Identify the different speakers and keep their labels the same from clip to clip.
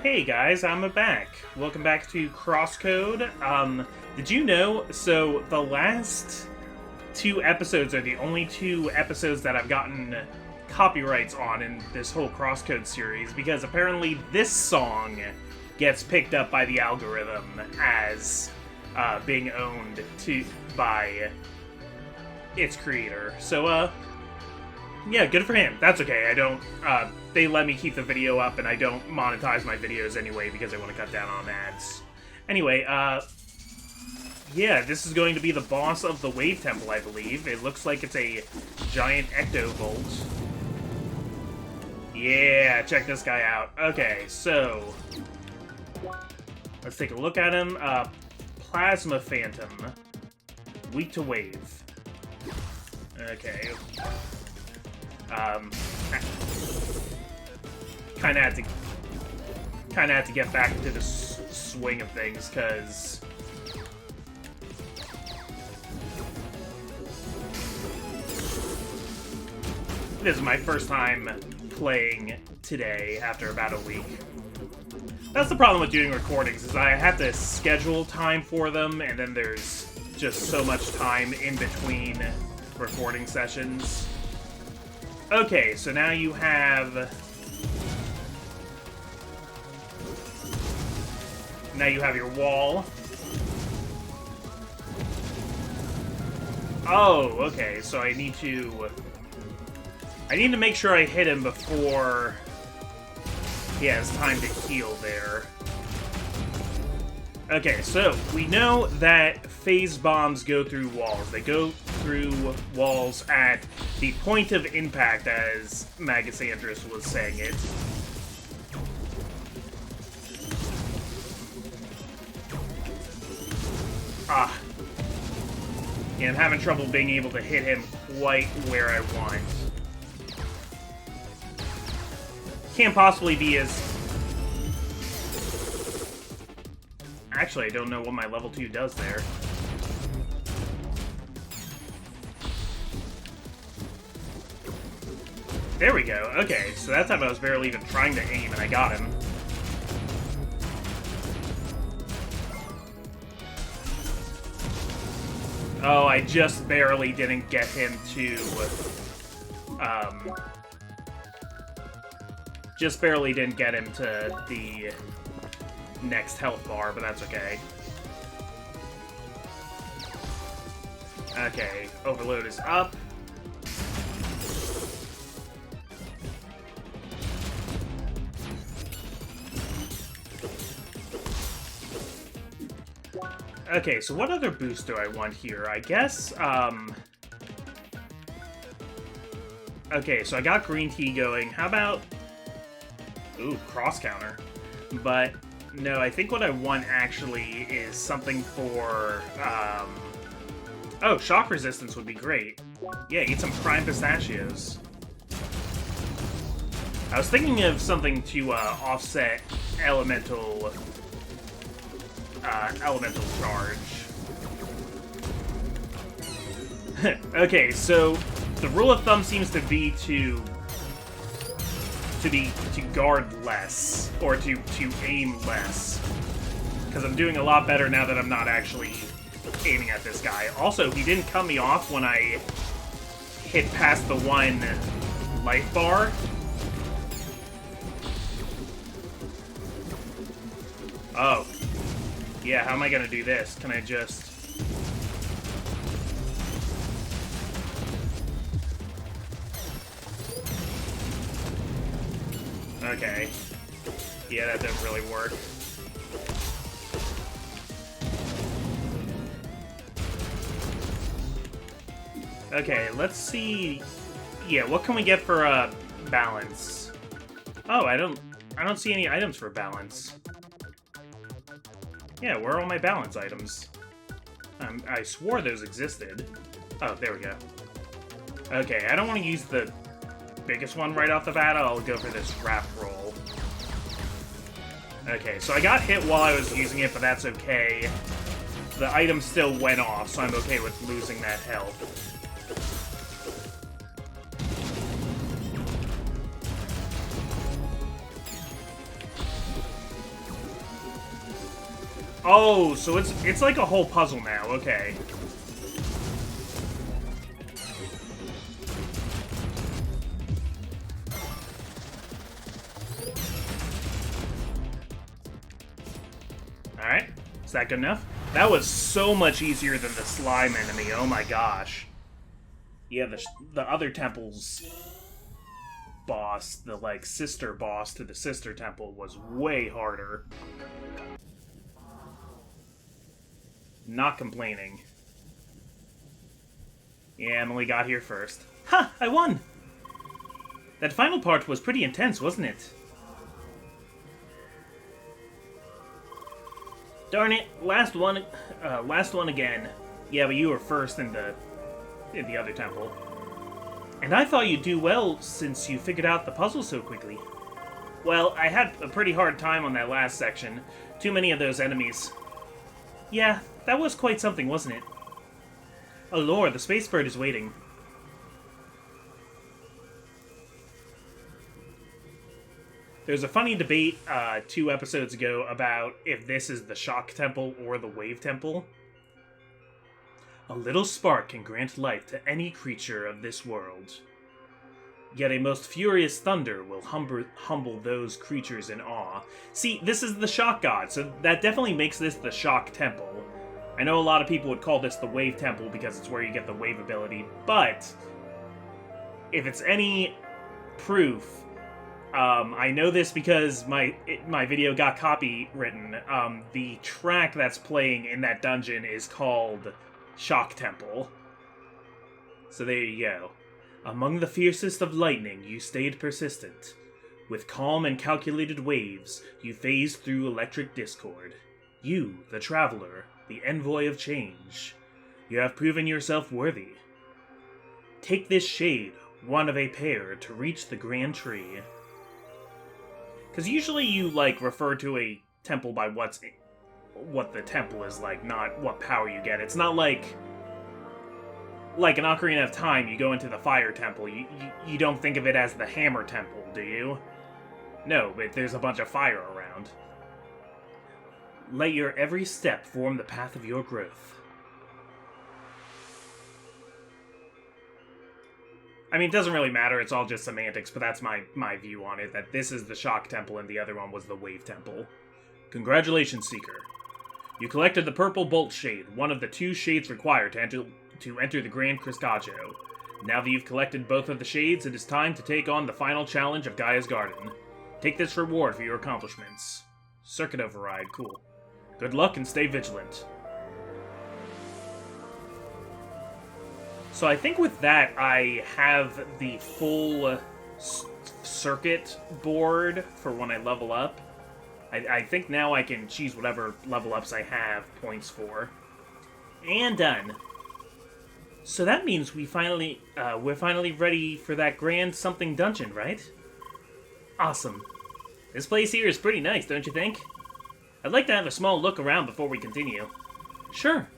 Speaker 1: Hey guys, I'm back. Welcome back to CrossCode. Did you know, so the last two episodes are the only two episodes that I've gotten copyrights on in this whole CrossCode series, because apparently this song gets picked up by the algorithm as being owned by its creator. So, yeah, good for him. That's okay. I don't, they let me keep the video up, and I don't monetize my videos anyway because I want to cut down on ads. Anyway, yeah, this is going to be the boss of the Wave Temple, I believe. It looks like it's a giant ectovolt. Yeah, check this guy out. Okay, so let's take a look at him. Plasma Phantom. Weak to wave. Okay. Kind of had to get back into the swing of things, because this is my first time playing today after about a week. That's the problem with doing recordings, is I have to schedule time for them, and then there's just so much time in between recording sessions. Okay, so now you have your wall. Oh, okay, so I need to make sure I hit him before he has time to heal there. Okay, so we know that phase bombs go through walls. They go through walls at the point of impact, as Magasandrus was saying it. Yeah, I'm having trouble being able to hit him quite where I want. Can't possibly be as... Actually, I don't know what my level 2 does there. There we go. Okay, so that time I was barely even trying to aim, and I got him. Oh, I just barely didn't get him to... just barely didn't get him to the next health bar, but that's okay. Okay, overload is up. Okay, so what other boost do I want here? I guess, okay, so I got green tea going. How about... Ooh, cross counter. But, no, I think what I want, actually, is something for, Oh, shock resistance would be great. Yeah, eat some prime pistachios. I was thinking of something to, offset elemental charge. Okay, so the rule of thumb seems to be to guard less, or to aim less, because I'm doing a lot better now that I'm not actually aiming at this guy. Also, he didn't cut me off when I hit past the one life bar. Oh. Yeah, how am I gonna do this? Can I just... Okay. Yeah, that didn't really work. Okay, let's see... Yeah, what can we get for, balance? Oh, I don't see any items for balance. Yeah, where are all my balance items? I swore those existed. Oh, there we go. Okay, I don't want to use the biggest one right off the bat. I'll go for this wrap roll. Okay, so I got hit while I was using it, but that's okay. The item still went off, so I'm okay with losing that health. Oh, so it's like a whole puzzle now. Okay. Alright. Is that good enough? That was so much easier than the slime enemy. Oh my gosh. Yeah, the other temple's boss, the, like, sister boss to the sister temple, was way harder. Not complaining. Yeah, Emily got here first. Ha! I won! That final part was pretty intense, wasn't it? Darn it, last one again. Yeah, but you were first in the other temple. And I thought you'd do well since you figured out the puzzle so quickly. Well, I had a pretty hard time on that last section. Too many of those enemies. Yeah, that was quite something, wasn't it? Oh lord, the space bird is waiting. There's a funny debate 2 episodes ago about if this is the Shock Temple or the Wave Temple. A little spark can grant life to any creature of this world. Yet a most furious thunder will humble those creatures in awe. See, this is the Shock God, so that definitely makes this the Shock Temple. I know a lot of people would call this the Wave Temple because it's where you get the wave ability, but if it's any proof, I know this because my video got copywritten. The track that's playing in that dungeon is called Shock Temple. So there you go. Among the fiercest of lightning, you stayed persistent. With calm and calculated waves, you phased through electric discord. You, the traveler, the envoy of change. You have proven yourself worthy. Take this shade, one of a pair, to reach the grand tree. Because usually you, like, refer to a temple by what the temple is like, not what power you get. It's not like an Ocarina of Time, you go into the Fire Temple. You don't think of it as the Hammer Temple, do you? No, but there's a bunch of fire around. Let your every step form the path of your growth. I mean, it doesn't really matter, it's all just semantics, but that's my view on it, that this is the Shock Temple and the other one was the Wave Temple. Congratulations, Seeker. You collected the Purple Bolt Shade, one of the 2 shades required to enter the Grand Cryscaggio. Now that you've collected both of the shades, it is time to take on the final challenge of Gaia's Garden. Take this reward for your accomplishments. Circuit Override, cool. Good luck and stay vigilant. So I think with that, I have the full circuit board for when I level up. I think now I can choose whatever level ups I have points for. And done. So that means we're finally ready for that grand something dungeon, right? Awesome. This place here is pretty nice, don't you think? I'd like to have a small look around before we continue. Sure.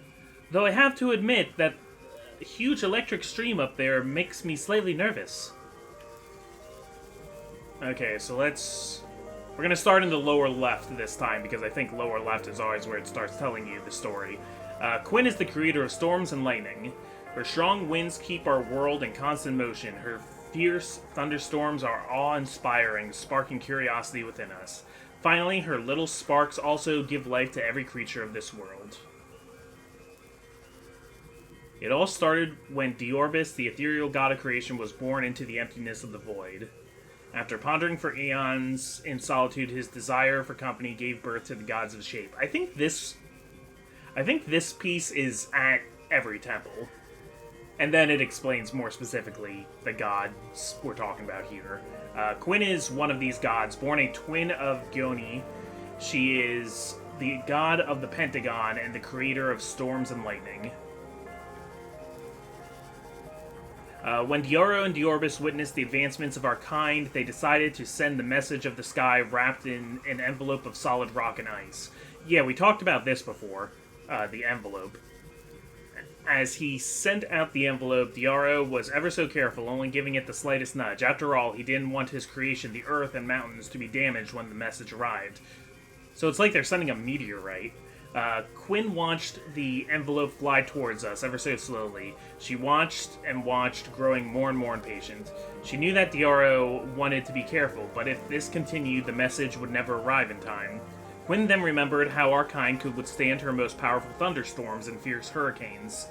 Speaker 1: Though I have to admit that a huge electric stream up there makes me slightly nervous. Okay, so we're gonna start in the lower left this time, because I think lower left is always where it starts telling you the story. Quinn is the creator of storms and lightning. Her strong winds keep our world in constant motion. Her fierce thunderstorms are awe-inspiring, sparking curiosity within us. Finally, her little sparks also give life to every creature of this world. It all started when Diorbis, the ethereal god of creation, was born into the emptiness of the void. After pondering for eons in solitude, his desire for company gave birth to the gods of shape. I think this piece is at every temple. And then it explains more specifically the gods we're talking about here. Quinn is one of these gods, born a twin of Gyoni. She is the god of the Pentagon and the creator of storms and lightning. When Dioro and Diorbis witnessed the advancements of our kind, they decided to send the message of the sky wrapped in an envelope of solid rock and ice. Yeah, we talked about this before, the envelope. As he sent out the envelope, Dioro was ever so careful, only giving it the slightest nudge. After all, he didn't want his creation, the earth and mountains, to be damaged when the message arrived. So it's like they're sending a meteorite. Quinn watched the envelope fly towards us ever so slowly. She watched and watched, growing more and more impatient. She knew that DRO wanted to be careful, but if this continued, the message would never arrive in time. Quinn then remembered how our kind could withstand her most powerful thunderstorms and fierce hurricanes.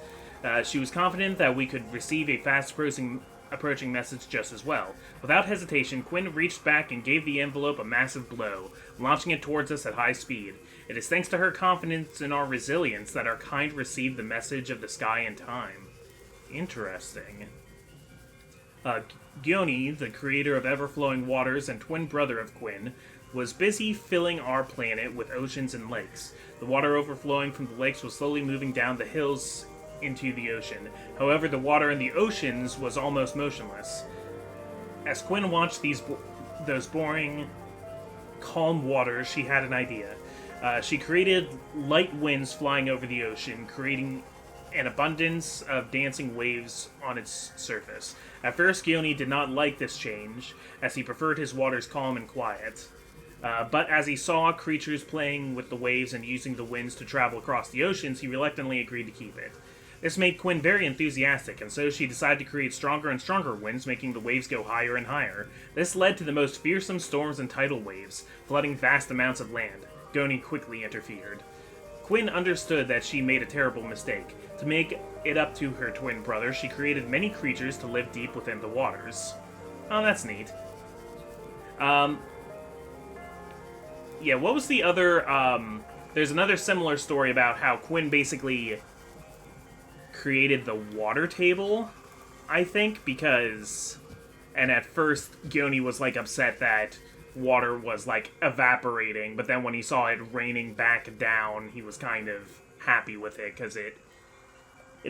Speaker 1: She was confident that we could receive a fast-approaching message just as well. Without hesitation, Quinn reached back and gave the envelope a massive blow, launching it towards us at high speed. It is thanks to her confidence in our resilience that our kind received the message of the sky in time. Interesting. Gyoni, the creator of ever-flowing waters and twin brother of Quinn, was busy filling our planet with oceans and lakes. The water overflowing from the lakes was slowly moving down the hills into the ocean. However, the water in the oceans was almost motionless. As Quinn watched those boring, calm waters, she had an idea. She created light winds flying over the ocean, creating an abundance of dancing waves on its surface. At first, Gyoni did not like this change, as he preferred his waters calm and quiet. But as he saw creatures playing with the waves and using the winds to travel across the oceans, he reluctantly agreed to keep it. This made Quinn very enthusiastic, and so she decided to create stronger and stronger winds, making the waves go higher and higher. This led to the most fearsome storms and tidal waves, flooding vast amounts of land. Gyoni quickly interfered. Quinn understood that she made a terrible mistake. To make it up to her twin brother, she created many creatures to live deep within the waters. Oh, that's neat. Yeah, what was the other, there's another similar story about how Quinn basically created the water table, I think, because... And at first, Gyoni was, like, upset that water was, like, evaporating, but then when he saw it raining back down, he was kind of happy with it, because it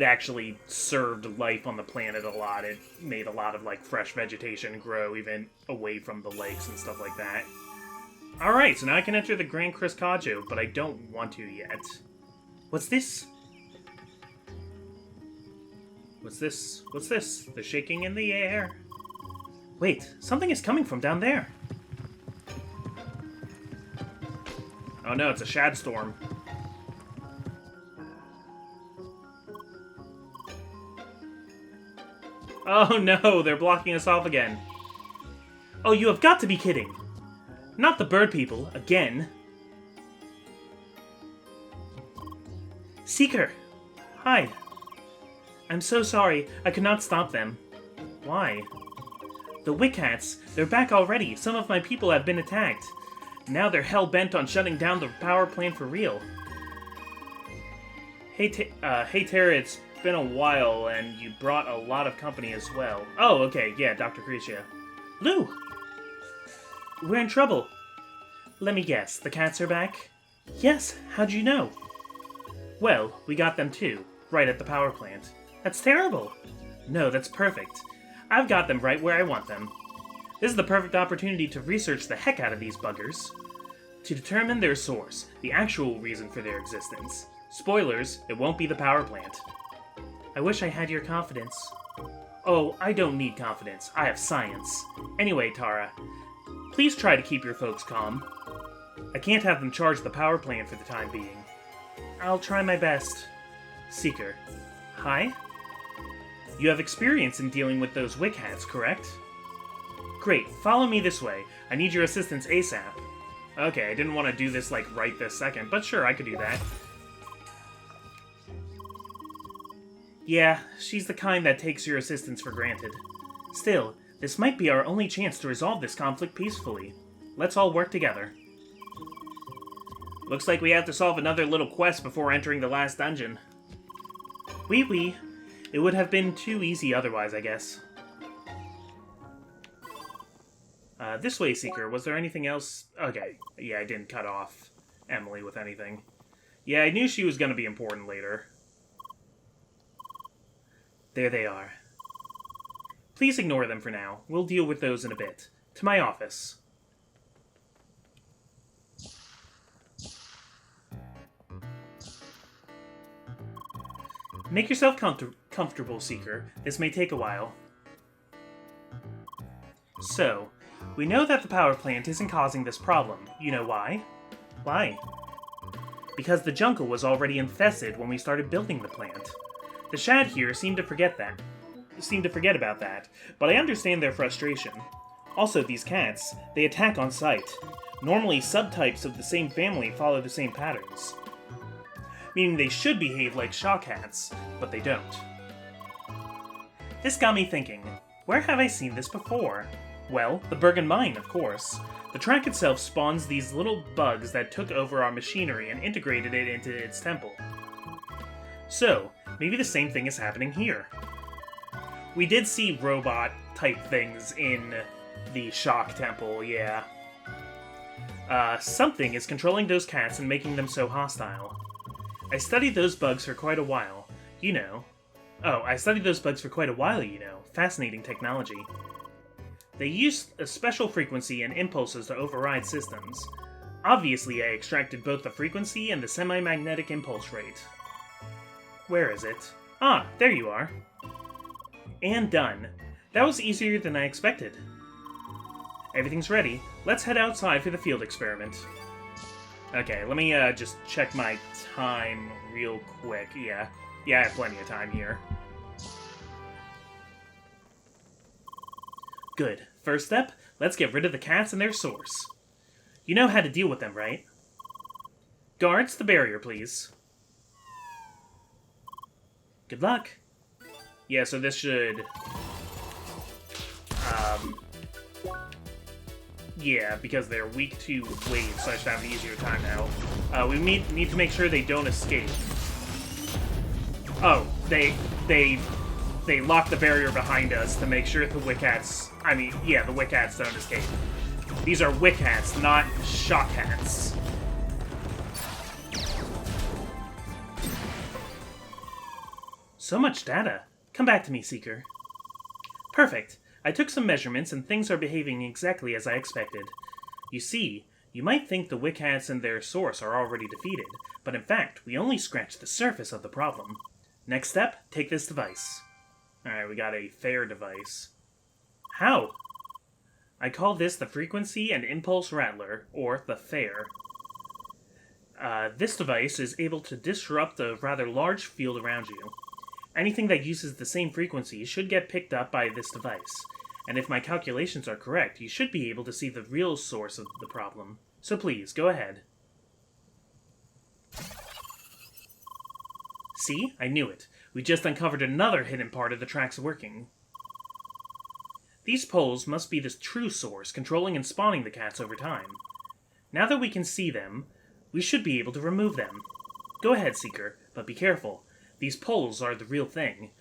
Speaker 1: actually served life on the planet a lot. It made a lot of, like, fresh vegetation grow, even away from the lakes and stuff like that. Alright, so now I can enter the Grand Cruscaggio, but I don't want to yet. What's this? What's this? What's this? The shaking in the air. Wait, something is coming from down there. Oh no, it's a shad storm. Oh no, they're blocking us off again. Oh, you have got to be kidding. Not the bird people, again. Seeker! Hi. I'm so sorry, I could not stop them. Why? The Wickats, they're back already. Some of my people have been attacked. Now they're hell-bent on shutting down the power plant for real. Hey Tara, it's been a while, and you brought a lot of company as well. Oh, okay, yeah, Dr. Cretia. Lou! We're in trouble. Let me guess, the cats are back? Yes, how'd you know? Well, we got them too, right at the power plant. That's terrible. No, that's perfect. I've got them right where I want them. This is the perfect opportunity to research the heck out of these buggers, to determine their source, the actual reason for their existence. Spoilers, it won't be the power plant. I wish I had your confidence. Oh, I don't need confidence. I have science. Anyway, Tara, please try to keep your folks calm. I can't have them charge the power plant for the time being. I'll try my best. Seeker. Hi? You have experience in dealing with those Wickats, correct? Great, follow me this way. I need your assistance ASAP. Okay, I didn't want to do this, like, right this second, but sure, I could do that. Yeah, she's the kind that takes your assistance for granted. Still, this might be our only chance to resolve this conflict peacefully. Let's all work together. Looks like we have to solve another little quest before entering the last dungeon. Wee. It would have been too easy otherwise, I guess. This way, Seeker. Was there anything else? Okay. Yeah, I didn't cut off Emily with anything. Yeah, I knew she was going to be important later. There they are. Please ignore them for now. We'll deal with those in a bit. To my office. Make yourself comfortable, Seeker. This may take a while. So, we know that the power plant isn't causing this problem. You know why? Why? because the jungle was already infested when we started building the plant. The Shad here seem to forget about that, but I understand their frustration. Also, these cats, they attack on sight. Normally, subtypes of the same family follow the same patterns, meaning they should behave like shock cats, but they don't. This got me thinking, where have I seen this before? Well, the Bergen Mine, of course. The track itself spawns these little bugs that took over our machinery and integrated it into its temple. So, maybe the same thing is happening here. We did see robot-type things in the Shock Temple, yeah. Something is controlling those cats and making them so hostile. I studied those bugs for quite a while, you know. Fascinating technology. They use a special frequency and impulses to override systems. Obviously, I extracted both the frequency and the semi-magnetic impulse rate. Where is it? Ah, there you are. And done. That was easier than I expected. Everything's ready. Let's head outside for the field experiment. Okay, let me just check my time real quick. Yeah, I have plenty of time here. Good. First step, let's get rid of the cats and their source. You know how to deal with them, right? Guards, the barrier, please. Good luck. Yeah, so this should... yeah, because they're weak to waves, so I should have an easier time now. We need to make sure they don't escape. Oh, they lock the barrier behind us to make sure the Wickats... the Wickats don't escape. These are Wickats, not Shock Cats. So much data. Come back to me, Seeker. Perfect. I took some measurements and things are behaving exactly as I expected. You see, you might think the Wickats and their source are already defeated, but in fact, we only scratched the surface of the problem. Next step, take this device. Alright, we got a fair device. How? I call this the Frequency and Impulse Rattler, or the FAIR. This device is able to disrupt a rather large field around you. Anything that uses the same frequency should get picked up by this device, and if my calculations are correct, you should be able to see the real source of the problem. So please, go ahead. See? I knew it. We just uncovered another hidden part of the track's working. These poles must be the true source, controlling and spawning the cats over time. Now that we can see them, we should be able to remove them. Go ahead, Seeker, but be careful. These poles are the real thing.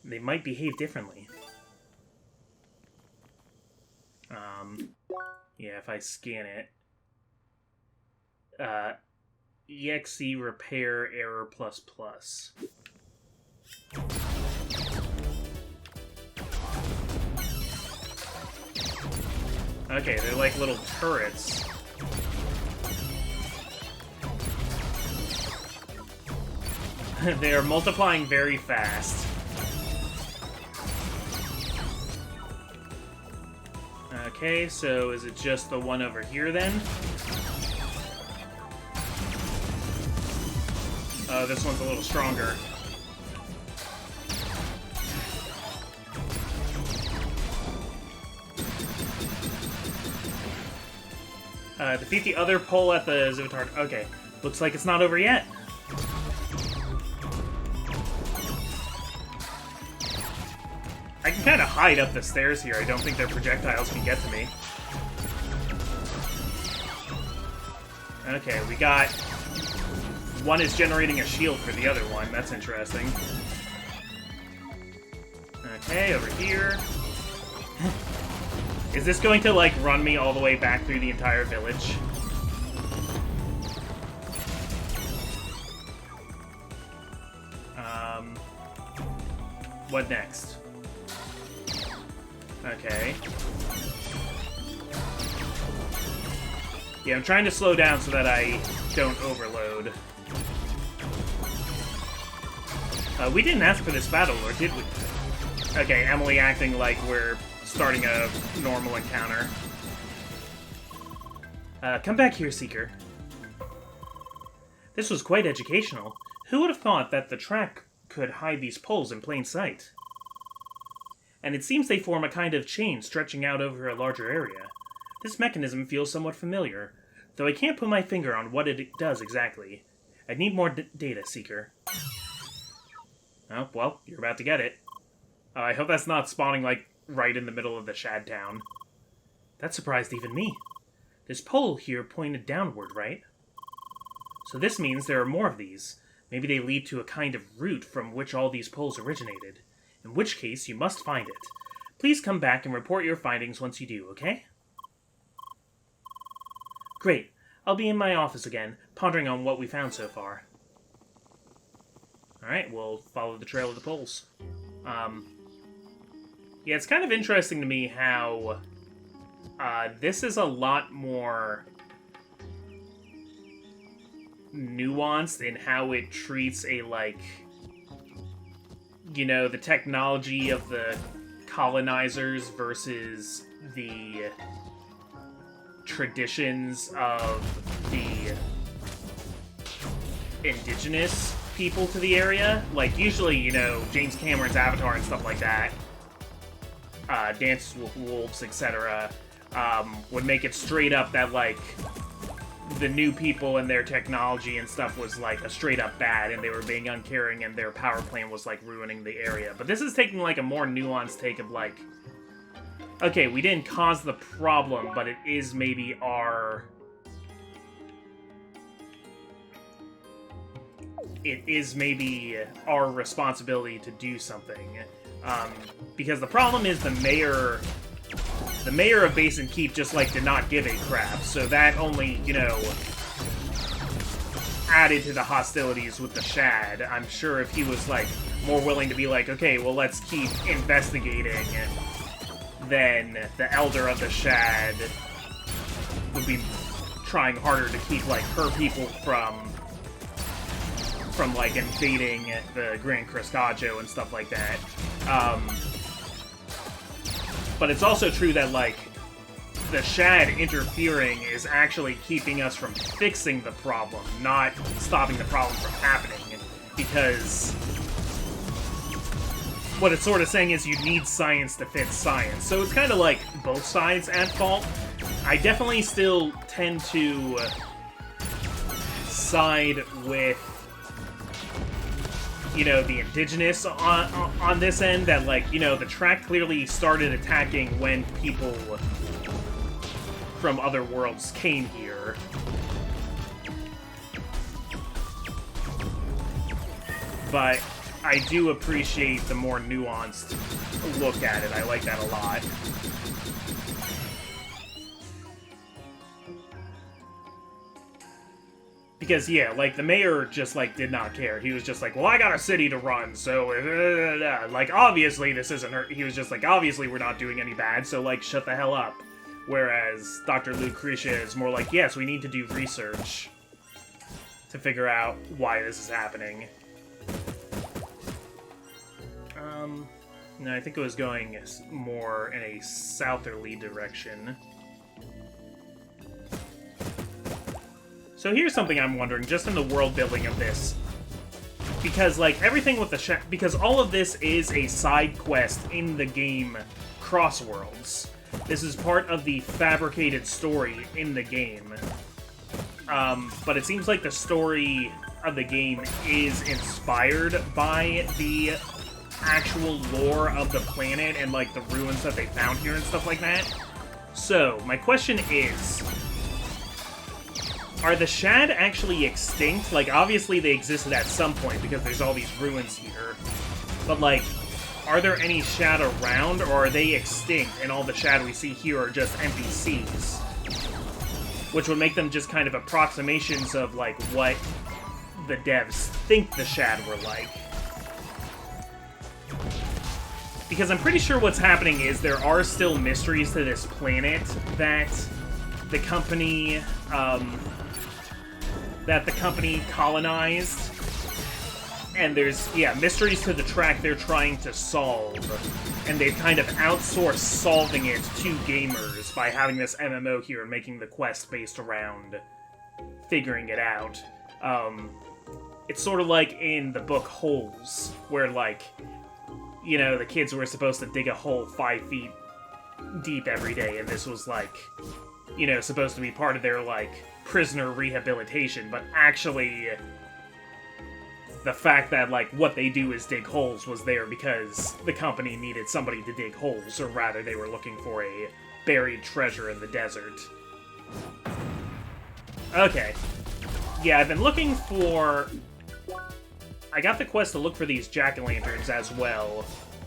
Speaker 1: They might behave differently. Yeah, if I scan it. EXE repair error ++. Okay, they're like little turrets. They are multiplying very fast. Okay, so is it just the one over here then? Oh, this one's a little stronger. Defeat the other pole at the Zivitar. Okay, looks like it's not over yet. I can kind of hide up the stairs here. I don't think their projectiles can get to me. Okay, we got... One is generating a shield for the other one. That's interesting. Okay, over here. Is this going to, like, run me all the way back through the entire village? What next? Okay. Yeah, I'm trying to slow down so that I don't overload. We didn't ask for this battle, or did we? Okay, Emily acting like we're starting a normal encounter. Come back here, Seeker. This was quite educational. Who would have thought that the track could hide these poles in plain sight? And it seems they form a kind of chain stretching out over a larger area. This mechanism feels somewhat familiar, though I can't put my finger on what it does exactly. I need more data, Seeker. Oh, well, you're about to get it. I hope that's not spawning, like, right in the middle of the Shad Town. That surprised even me. This pole here pointed downward, right? So this means there are more of these. Maybe they lead to a kind of route from which all these poles originated. In which case, you must find it. Please come back and report your findings once you do, okay? Great. I'll be in my office again, pondering on what we found so far. Alright, we'll follow the trail of the poles. Yeah, it's kind of interesting to me how this is a lot more nuanced in how it treats a, like, you know, the technology of the colonizers versus the traditions of the indigenous people to the area. Like, usually, you know, James Cameron's Avatar and stuff like that, Dances with Wolves, etc., would make it straight up that, like, the new people and their technology and stuff was, like, a straight up bad, and they were being uncaring, and their power plant was, like, ruining the area. But this is taking, like, a more nuanced take of, like, okay, we didn't cause the problem, but it is maybe our... it is maybe our responsibility to do something. Because the problem is the mayor of Basin Keep just, like, did not give a crap, so that only, you know, added to the hostilities with the Shad. I'm sure if he was, like, more willing to be like, okay, well, let's keep investigating, then the Elder of the Shad would be trying harder to keep, like, her people from like, invading the Grand Cruscaggio and stuff like that. But it's also true that, like, the Shad interfering is actually keeping us from fixing the problem, not stopping the problem from happening. Because what it's sort of saying is you need science to fit science. So it's kind of like both sides at fault. I definitely still tend to side with, you know, the indigenous on this end, that, like, you know, the track clearly started attacking when people from other worlds came here. But I do appreciate the more nuanced look at it. I like that a lot. Because, yeah, like, the mayor just, like, did not care. He was just like, well, I got a city to run, so, like, obviously this isn't her. He was just like, obviously we're not doing any bad, so, like, shut the hell up. Whereas Dr. Lucretia is more like, yes, we need to do research to figure out why this is happening. No, I think it was going more in a southerly direction. So here's something I'm wondering, just in the world building of this. Because, like, everything with the because all of this is a side quest in the game Crossworlds. This is part of the fabricated story in the game. But it seems like the story of the game is inspired by the actual lore of the planet and, like, the ruins that they found here and stuff like that. So, my question is, are the Shad actually extinct? Like, obviously they existed at some point because there's all these ruins here. But, like, are there any Shad around, or are they extinct and all the Shad we see here are just NPCs? Which would make them just kind of approximations of, like, what the devs think the Shad were like. Because I'm pretty sure what's happening is there are still mysteries to this planet that the company, colonized. And there's, yeah, mysteries to the track they're trying to solve. And they've kind of outsourced solving it to gamers by having this MMO here and making the quest based around figuring it out. It's sort of like in the book Holes, where, like, you know, the kids were supposed to dig a hole 5 feet deep every day, and this was, like, you know, supposed to be part of their, like, prisoner rehabilitation, but actually the fact that, like, what they do is dig holes was there because the company needed somebody to dig holes, or rather they were looking for a buried treasure in the desert. Okay. Yeah, I've been looking for... I got the quest to look for these jack-o'-lanterns as well,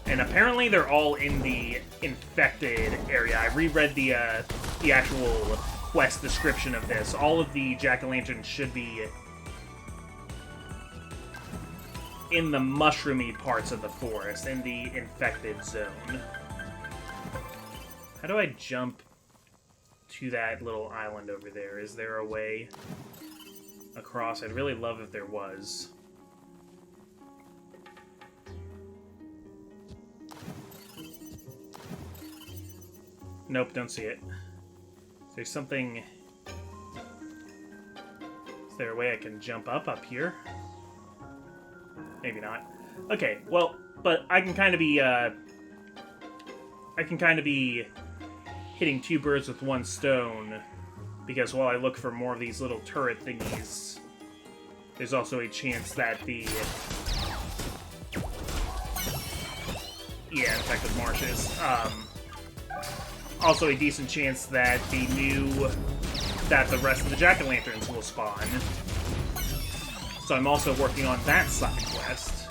Speaker 1: and apparently they're all in the infected area. I reread the actual quest description of this. All of the jack-o'-lanterns should be in the mushroomy parts of the forest, in the infected zone. How do I jump to that little island over there? Is there a way across? I'd really love if there was. Nope, don't see it. Is there something... Is there a way I can jump up here? Maybe not. Okay, well, but I can kind of be, hitting two birds with one stone, because while I look for more of these little turret thingies, there's also a chance that the... Yeah, infected marshes. Also a decent chance that the rest of the jack-o'-lanterns will spawn. So I'm also working on that side quest.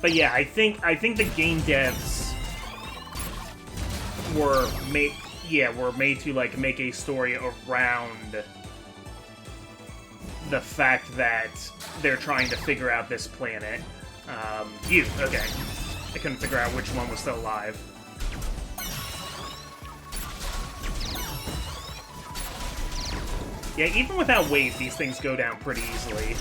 Speaker 1: But yeah, I think the game devs were made to, like, make a story around the fact that they're trying to figure out this planet. Okay. I couldn't figure out which one was still alive. Yeah, even without weight, these things go down pretty easily.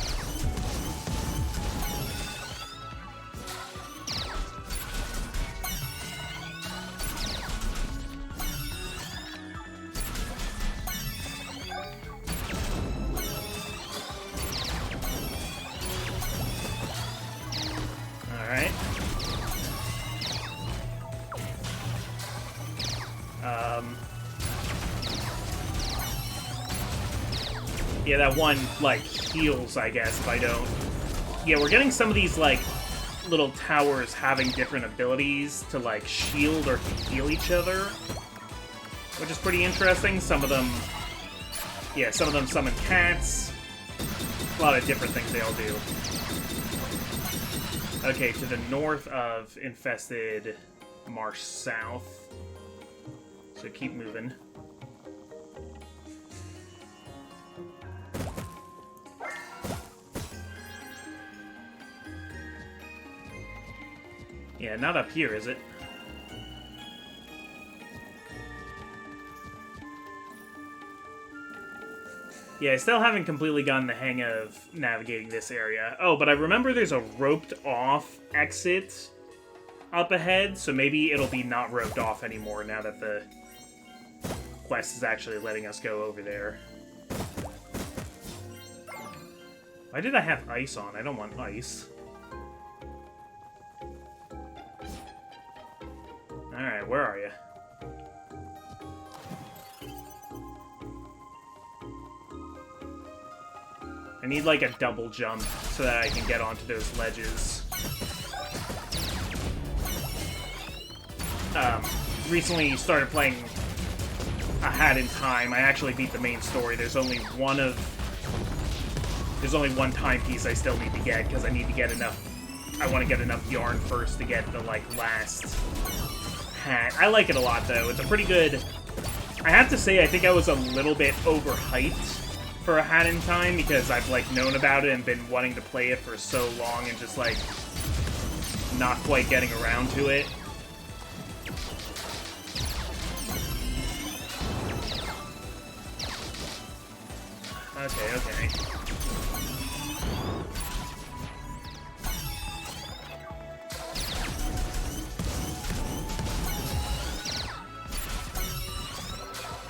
Speaker 1: Alright. Yeah, that one, like, heals, I guess, if I don't... Yeah, we're getting some of these, like, little towers having different abilities to, like, shield or heal each other, which is pretty interesting. Some of them summon cats. A lot of different things they all do. Okay, to the north of infested marsh south. So keep moving. Yeah, not up here, is it? Yeah, I still haven't completely gotten the hang of navigating this area. Oh, but I remember there's a roped-off exit up ahead, so maybe it'll be not roped off anymore now that the quest is actually letting us go over there. Why did I have ice on? I don't want ice. Alright, where are you? I need, like, a double jump so that I can get onto those ledges. Recently started playing A Hat in Time. I actually beat the main story. There's only one timepiece I still need to get, because I need to get enough... I want to get enough yarn first to get the, like, last... hat. I like it a lot, though. It's a pretty good... I have to say, I think I was a little bit overhyped for A Hat in Time, because I've, like, known about it and been wanting to play it for so long and just, like, not quite getting around to it. Okay.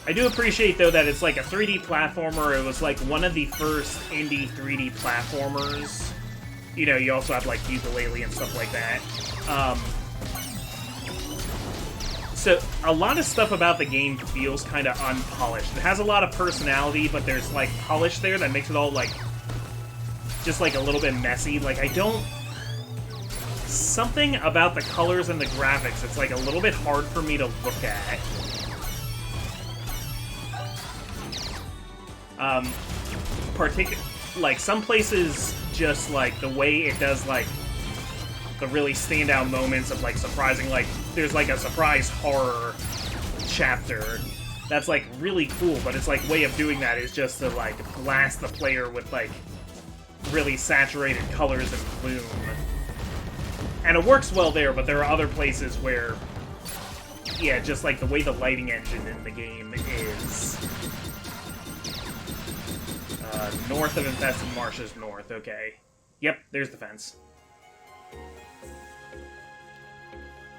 Speaker 1: I do appreciate, though, that it's like a 3D platformer. It was like one of the first indie 3D platformers. You know, you also have like Ukulele and stuff like that. So a lot of stuff about the game feels kind of unpolished. It has a lot of personality, but there's like polish there that makes it all like just like a little bit messy. Like I don't... Something about the colors and the graphics, it's like a little bit hard for me to look at. Like some places, just like the way it does like the really standout moments of like surprising, like there's like a surprise horror chapter that's like really cool, but its like way of doing that is just to like blast the player with like really saturated colors and gloom. And it works well there, but there are other places where, yeah, just like the way the lighting engine in the game is. North of Infested Marshes North, okay. Yep, there's the fence.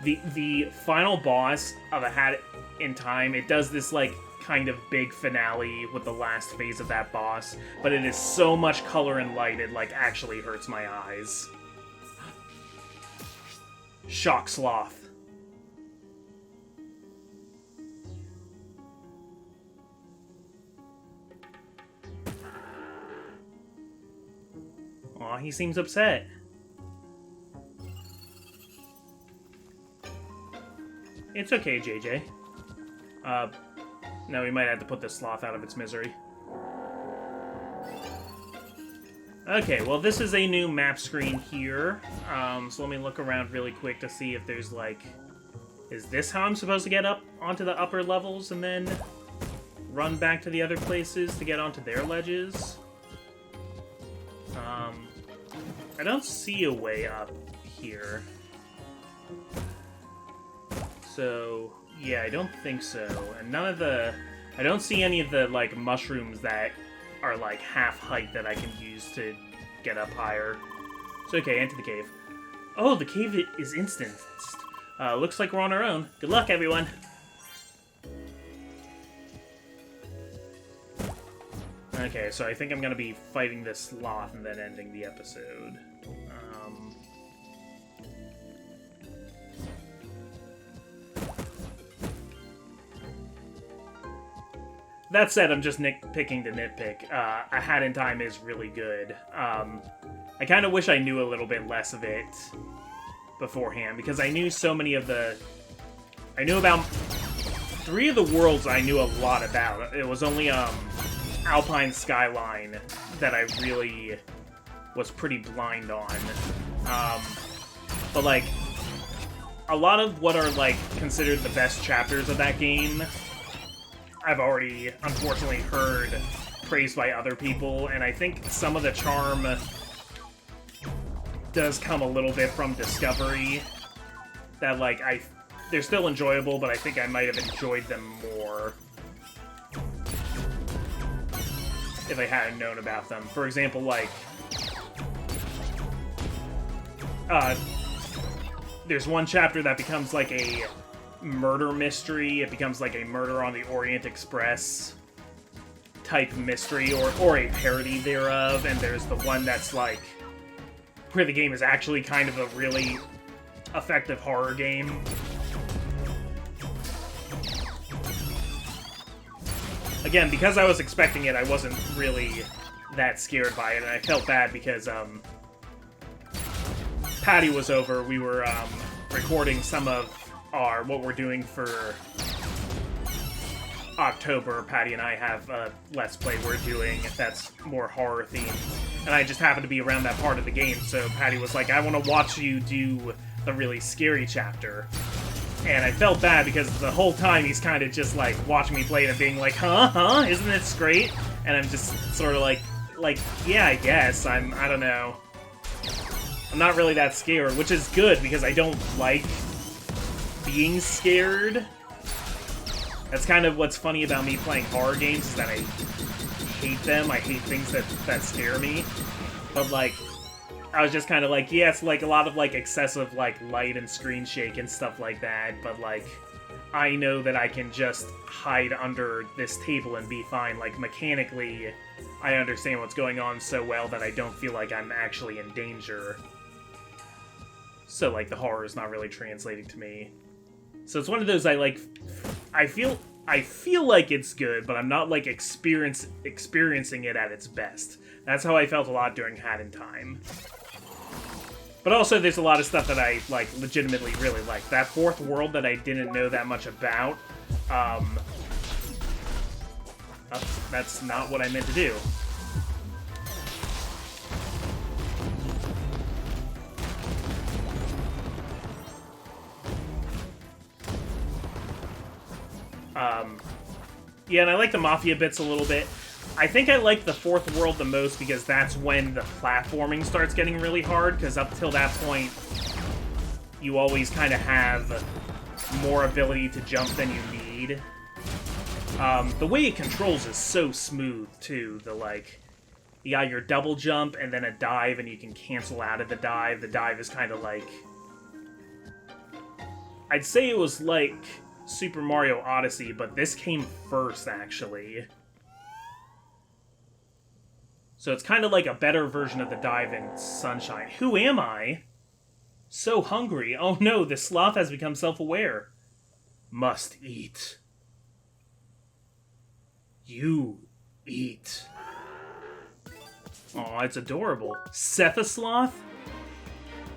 Speaker 1: The final boss of A Hat in Time, it does this, like, kind of big finale with the last phase of that boss, but it is so much color and light, it, like, actually hurts my eyes. Shock Sloth. Aw, he seems upset. It's okay, JJ. No, we might have to put this sloth out of its misery. Okay, well, this is a new map screen here. So let me look around really quick to see if there's, like... Is this how I'm supposed to get up onto the upper levels and then run back to the other places to get onto their ledges? I don't see a way up here. So, yeah, I don't think so. And none of the... I don't see any of the, like, mushrooms that are, like, half height that I can use to get up higher. So, okay, enter the cave. Oh, the cave is instanced. Looks like we're on our own. Good luck, everyone! Okay, so I think I'm gonna be fighting this sloth and then ending the episode. That said, I'm just nitpicking to nitpick. A Hat in Time is really good. I kind of wish I knew a little bit less of it beforehand, because I knew so many of the... I knew about 3 of the worlds I knew a lot about. It was only, Alpine Skyline that I really was pretty blind on. But, like, a lot of what are, like, considered the best chapters of that game, I've already, unfortunately, heard praised by other people, and I think some of the charm does come a little bit from Discovery. That, like, they're still enjoyable, but I think I might have enjoyed them more if I hadn't known about them. For example, like, there's one chapter that becomes like a murder mystery. It becomes like a Murder on the Orient Express type mystery, or a parody thereof, and there's the one that's like where the game is actually kind of a really effective horror game. Again, because I was expecting it, I wasn't really that scared by it, and I felt bad because Patty was over. We were recording some of what we're doing for October. Patty and I have a Let's Play we're doing that's more horror themed, and I just happened to be around that part of the game, so Patty was like, I want to watch you do the really scary chapter. And I felt bad because the whole time he's kind of just like watching me play it and being like, huh, isn't this great? And I'm just sort of like, yeah, I guess. I don't know. I'm not really that scared, which is good because I don't like being scared. That's kind of what's funny about me playing horror games, is that I hate them. I hate things that scare me. But, like, I was just kind of like, yeah, it's like a lot of, like, excessive, like, light and screen shake and stuff like that. But, like, I know that I can just hide under this table and be fine. Like, mechanically, I understand what's going on so well that I don't feel like I'm actually in danger. So, like, the horror is not really translating to me. So it's one of those I feel like it's good, but I'm not, like, experiencing it at its best. That's how I felt a lot during Hat in Time. But also, there's a lot of stuff that I, like, legitimately really like. That fourth world that I didn't know that much about, that's not what I meant to do. Yeah, and I like the Mafia bits a little bit. I think I like the fourth world the most because that's when the platforming starts getting really hard, because up till that point, you always kind of have more ability to jump than you need. The way it controls is so smooth, too. You got your double jump and then a dive, and you can cancel out of the dive. The dive is kind of like... I'd say it was like Super Mario Odyssey, but this came first, actually. So it's kind of like a better version of the dive in Sunshine. Who am I? So hungry. Oh no, the sloth has become self-aware. Must eat. You eat. Aw, it's adorable. Cephasloth?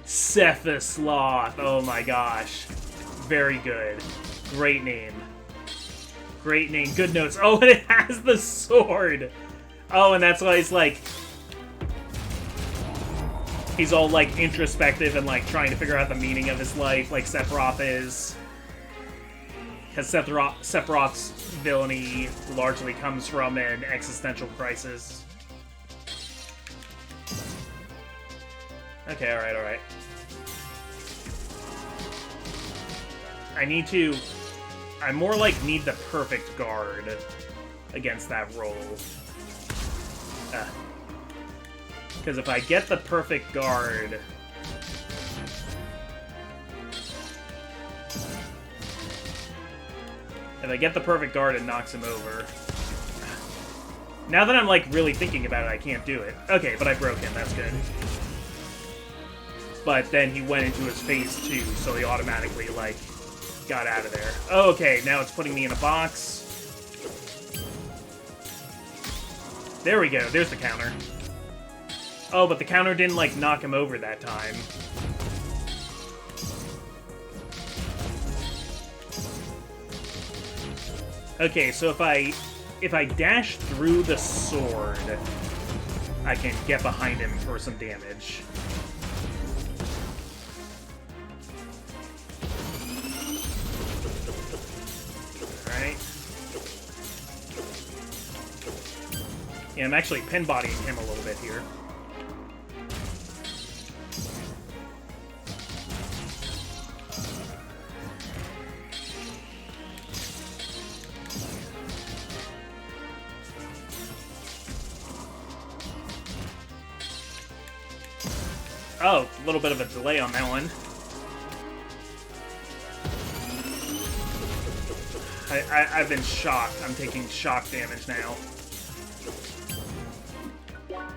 Speaker 1: Cephasloth. Oh my gosh. Very good. Great name. Great name. Good notes. Oh, and it has the sword. Oh, and that's why he's like... He's all, like, introspective and, like, trying to figure out the meaning of his life, like Sephiroth is. Because Sephiroth's villainy largely comes from an existential crisis. Okay, alright, alright. I more like need the perfect guard against that roll. Because if I get the perfect guard... If I get the perfect guard, it knocks him over. Now that I'm, like, really thinking about it, I can't do it. Okay, but I broke him, that's good. But then he went into his phase 2, so he automatically, like, got out of there. Okay, now it's putting me in a box. There we go, there's the counter. Oh, but the counter didn't, like, knock him over that time. Okay, so if I dash through the sword, I can get behind him for some damage. Alright. Yeah, I'm actually pin-bodying him a little bit here. Oh, a little bit of a delay on that one. I've been shocked. I'm taking shock damage now.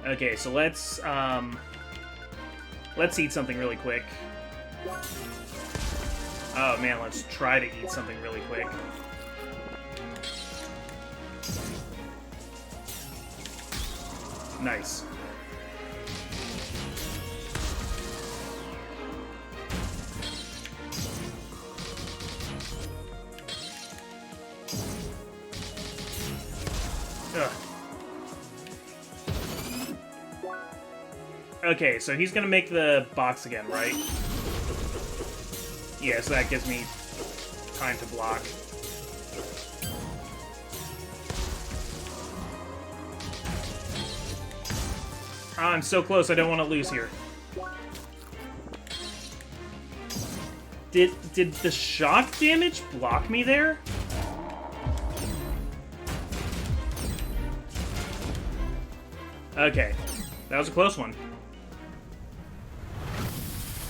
Speaker 1: Okay, so let's eat something really quick. Oh man, let's try to eat something really quick. Nice. Ugh. Okay, so he's gonna make the box again, right? Yeah, so that gives me time to block. Ah, I'm so close, I don't want to lose here. Did the shock damage block me there? Okay, that was a close one.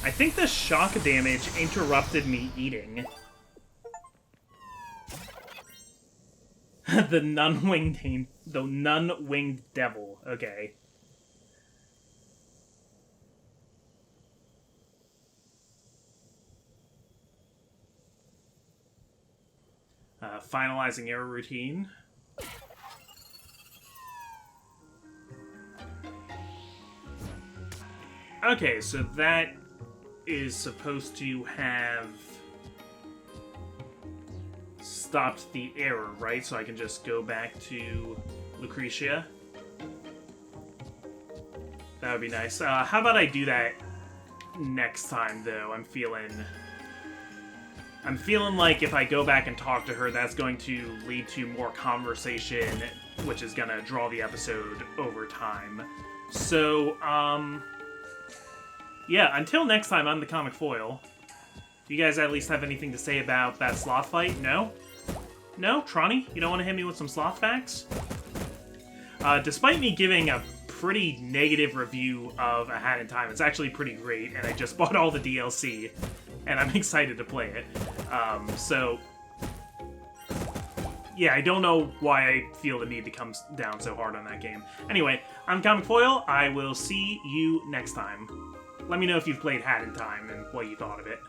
Speaker 1: I think the shock damage interrupted me eating. The nun-winged devil. Okay. Finalizing error routine. Okay, so that is supposed to have stopped the error, right? So I can just go back to Lucretia. That would be nice. How about I do that next time, though? I'm feeling like if I go back and talk to her, that's going to lead to more conversation, which is gonna draw the episode over time. So, yeah, until next time, I'm the Comic Foil. Do you guys at least have anything to say about that sloth fight? No? No? Tronny? You don't want to hit me with some sloth facts? Despite me giving a pretty negative review of A Hat in Time, it's actually pretty great, and I just bought all the DLC, and I'm excited to play it. So, yeah, I don't know why I feel the need to come down so hard on that game. Anyway, I'm Comic Foil. I will see you next time. Let me know if you've played Hat in Time and what you thought of it.